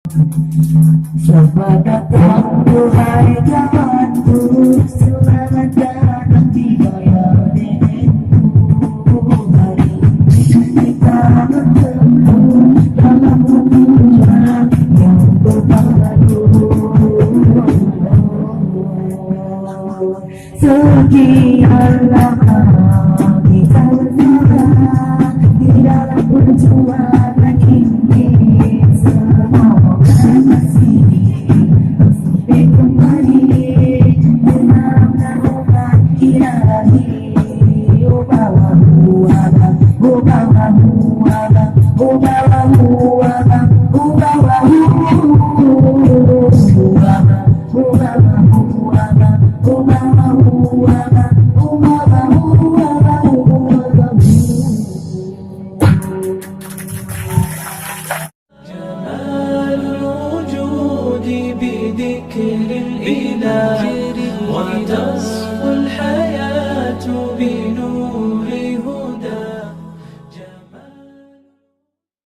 Selamat datang wahai kawanku, selamat datang di gaya denganku. Hari ini kita bertemu dalam hubungan yang berbadu. Sekian lama kita bersama di dalam perjuangan ini. Semoga masih kembali dengan naungan ilahi. Oh bawamu abang, oh bawamu abang, oh bawamu abang, oh bawamu abang, oh bawamu abang, oh bawamu abang, oh bawamu abang. جمال الوجود بذكر الإله وتصفى